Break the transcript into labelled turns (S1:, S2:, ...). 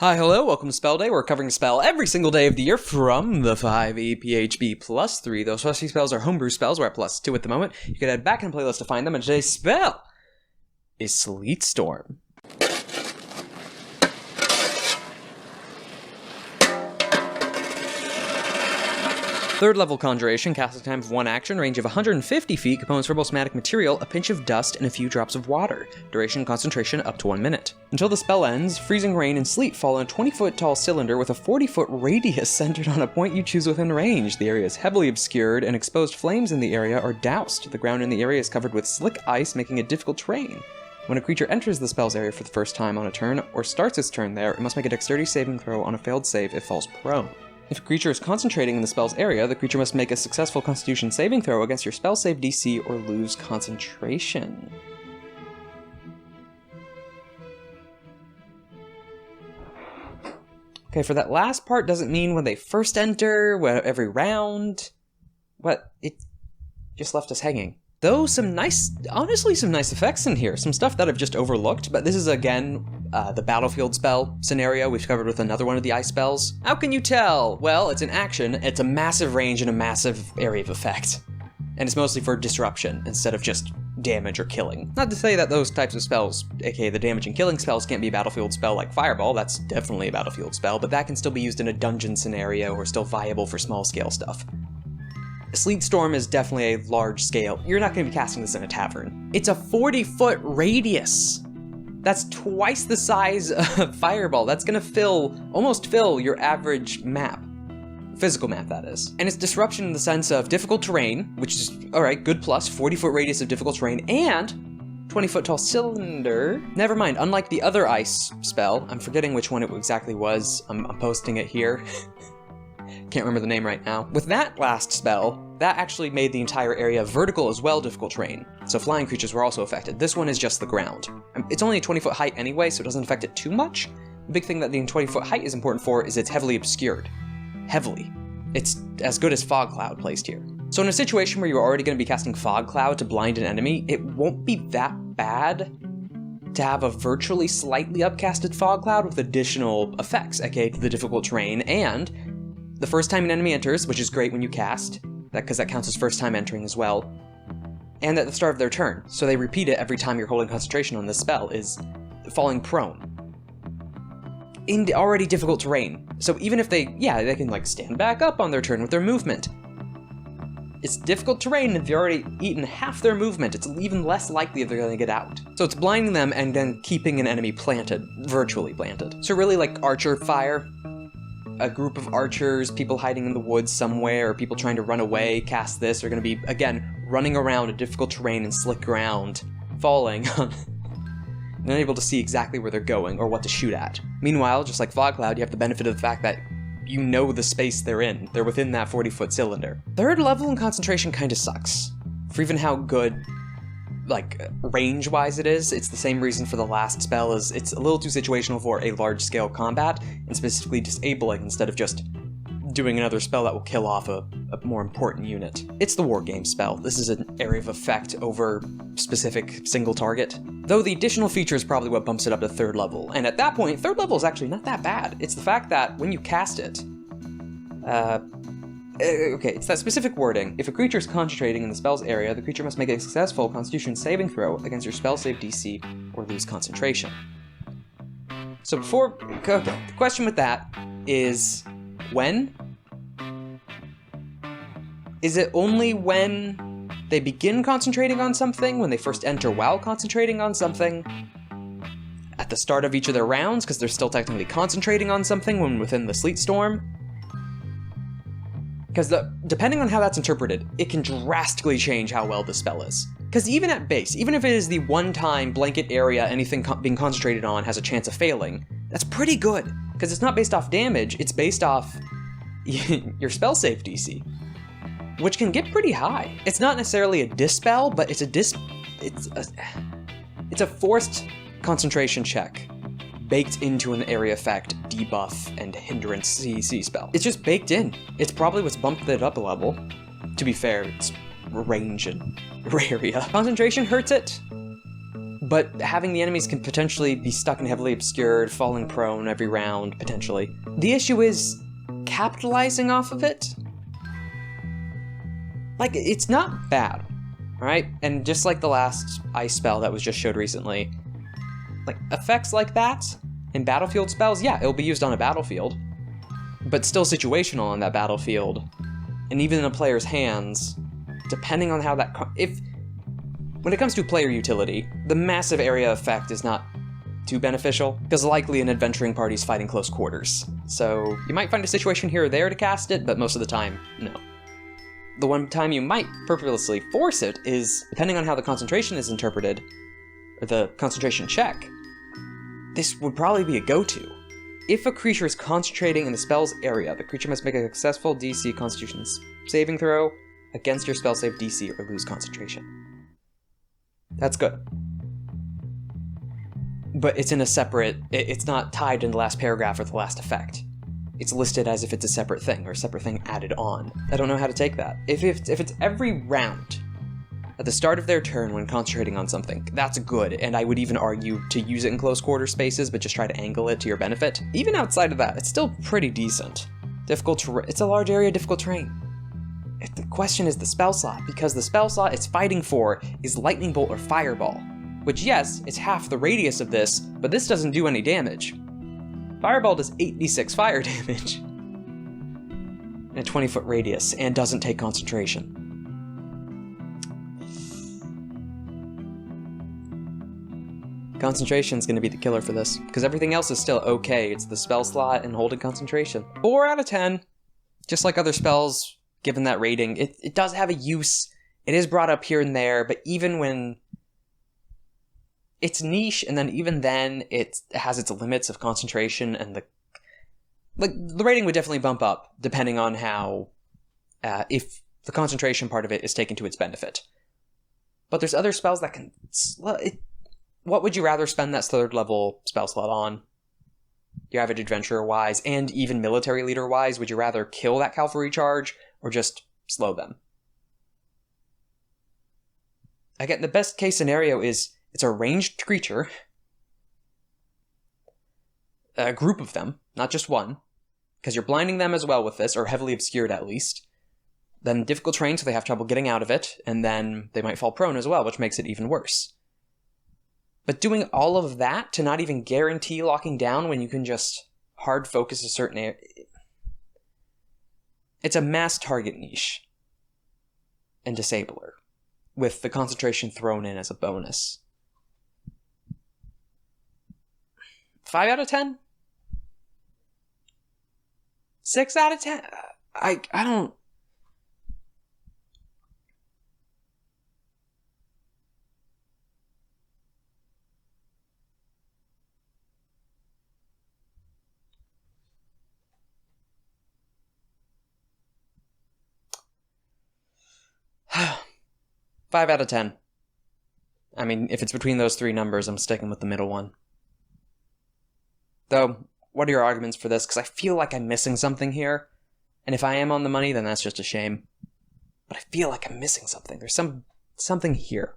S1: Hi, hello, welcome to Spell Day. We're covering a spell every single day of the year from the 5e PHB plus 3. Those specialty spells are homebrew spells. We're at plus 2 at the moment. You can head back in the playlist to find them, and today's spell is Sleet Storm. Third level Conjuration, casting time of 1 action, range of 150 feet, components for Bosmatic material, a pinch of dust, and a few drops of water. Duration concentration up to 1 minute. Until the spell ends, freezing rain and sleet fall in a 20-foot tall cylinder with a 40-foot radius centered on a point you choose within range. The area is heavily obscured, and exposed flames in the area are doused. The ground in the area is covered with slick ice, making it difficult terrain. When a creature enters the spell's area for the first time on a turn, or starts its turn there, it must make a dexterity saving throw on a failed save if falls prone. If a creature is concentrating in the spell's area, the creature must make a successful Constitution saving throw against your spell save DC or lose concentration. Okay, for that last part, doesn't mean when they first enter, every round. What? It just left us hanging. Though honestly some nice effects in here. Some stuff that I've just overlooked, but this is again, the battlefield spell scenario we've covered with another one of the ice spells. How can you tell? Well, it's an action, it's a massive range and a massive area of effect. And it's mostly for disruption instead of just damage or killing. Not to say that those types of spells, aka the damage and killing spells, can't be a battlefield spell like Fireball, that's definitely a battlefield spell, but that can still be used in a dungeon scenario or still viable for small scale stuff. Sleet Storm is definitely a large scale. You're not going to be casting this in a tavern. It's a 40-foot radius. That's twice the size of Fireball. That's going to almost fill your average map. Physical map, that is. And it's disruption in the sense of difficult terrain, which is, alright, good plus, 40-foot radius of difficult terrain, and 20-foot tall cylinder. Never mind, unlike the other ice spell, I'm forgetting which one it exactly was. I'm posting it here. Can't remember the name right now. With that last spell, that actually made the entire area vertical as well difficult terrain, so flying creatures were also affected. This one is just the ground. It's only a 20-foot height anyway, so it doesn't affect it too much. The big thing that the 20-foot height is important for is it's heavily obscured. Heavily. It's as good as Fog Cloud placed here. So in a situation where you're already going to be casting Fog Cloud to blind an enemy, it won't be that bad to have a virtually slightly upcasted Fog Cloud with additional effects, aka the difficult terrain, and the first time an enemy enters, which is great when you cast, because that counts as first time entering as well, and at the start of their turn, so they repeat it every time you're holding concentration on this spell, is falling prone. In the already difficult terrain. So even if they can like stand back up on their turn with their movement. It's difficult terrain, and if you've already eaten half their movement, it's even less likely that they're going to get out. So it's blinding them and then keeping an enemy planted, virtually planted. So really like Archer Fire. A group of archers, people hiding in the woods somewhere, or people trying to run away, cast this, are going to be, again, running around a difficult terrain and slick ground, falling, and unable to see exactly where they're going or what to shoot at. Meanwhile, just like Fog Cloud, you have the benefit of the fact that you know the space they're in. They're within that 40-foot cylinder. Third level in concentration kind of sucks. For even how good, like, range-wise it is, it's the same reason for the last spell, is it's a little too situational for a large-scale combat, and specifically disabling instead of just doing another spell that will kill off a more important unit. It's the war game spell. This is an area of effect over specific single target. Though the additional feature is probably what bumps it up to third level, and at that point, third level is actually not that bad. It's the fact that when you cast it, okay, it's that specific wording. If a creature is concentrating in the spell's area, the creature must make a successful Constitution saving throw against your spell save DC or lose concentration. So the question with that is, when? Is it only when they begin concentrating on something, when they first enter while concentrating on something, at the start of each of their rounds, because they're still technically concentrating on something when within the Sleet Storm? Because depending on how that's interpreted, it can drastically change how well the spell is. Because even at base, even if it is the one-time blanket area anything being concentrated on has a chance of failing, that's pretty good. Because it's not based off damage, it's based off your spell save DC, which can get pretty high. It's not necessarily a dispel, but it's a forced concentration check baked into an area effect, debuff, and hindrance CC spell. It's just baked in. It's probably what's bumped it up a level. To be fair, it's range and area. Concentration hurts it, but having the enemies can potentially be stuck in heavily obscured, falling prone every round, potentially. The issue is capitalizing off of it. Like, it's not bad, alright? And just like the last ice spell that was just showed recently, like, effects like that in battlefield spells, yeah, it'll be used on a battlefield, but still situational on that battlefield, and even in a player's hands, depending on how that... When it comes to player utility, the massive area effect is not too beneficial, because likely an adventuring party's fighting close quarters. So you might find a situation here or there to cast it, but most of the time, no. The one time you might purposely force it is, depending on how the concentration is interpreted, or the concentration check, this would probably be a go-to. If a creature is concentrating in the spell's area, the creature must make a successful DC Constitution saving throw against your spell save DC or lose concentration. That's good. But it's in a separate... It's not tied in the last paragraph or the last effect. It's listed as if it's a separate thing, or a separate thing added on. I don't know how to take that. If it's every round, at the start of their turn when concentrating on something, that's good, and I would even argue to use it in close quarter spaces, but just try to angle it to your benefit. Even outside of that, it's still pretty decent. It's a large area, difficult terrain. The question is the spell slot, because the spell slot it's fighting for is Lightning Bolt or Fireball, which, yes, it's half the radius of this, but this doesn't do any damage. Fireball does 8d6 fire damage in a 20-foot radius, and doesn't take concentration. Concentration's gonna be the killer for this, because everything else is still okay. It's the spell slot and holding concentration. 4 out of 10. Just like other spells, given that rating, it does have a use. It is brought up here and there, but even when it's niche, and then even then it has its limits of concentration, and the rating would definitely bump up depending on how if the concentration part of it is taken to its benefit. But there's other spells that can... What would you rather spend that 3rd level spell slot on? Your average adventurer wise, and even military leader wise, would you rather kill that cavalry charge or just slow them? Again, the best case scenario is it's a ranged creature, a group of them, not just one, because you're blinding them as well with this, or heavily obscured at least. Then difficult terrain, so they have trouble getting out of it, and then they might fall prone as well, which makes it even worse. But doing all of that to not even guarantee locking down when you can just hard focus a certain area, it's a mass target niche and disabler, with the concentration thrown in as a bonus. 5 out of 10? 6 out of 10? I don't... Five out of 10. I mean, if it's between those 3 numbers, I'm sticking with the middle one. Though, what are your arguments for this? Because I feel like I'm missing something here. And if I am on the money, then that's just a shame. But I feel like I'm missing something. There's something here.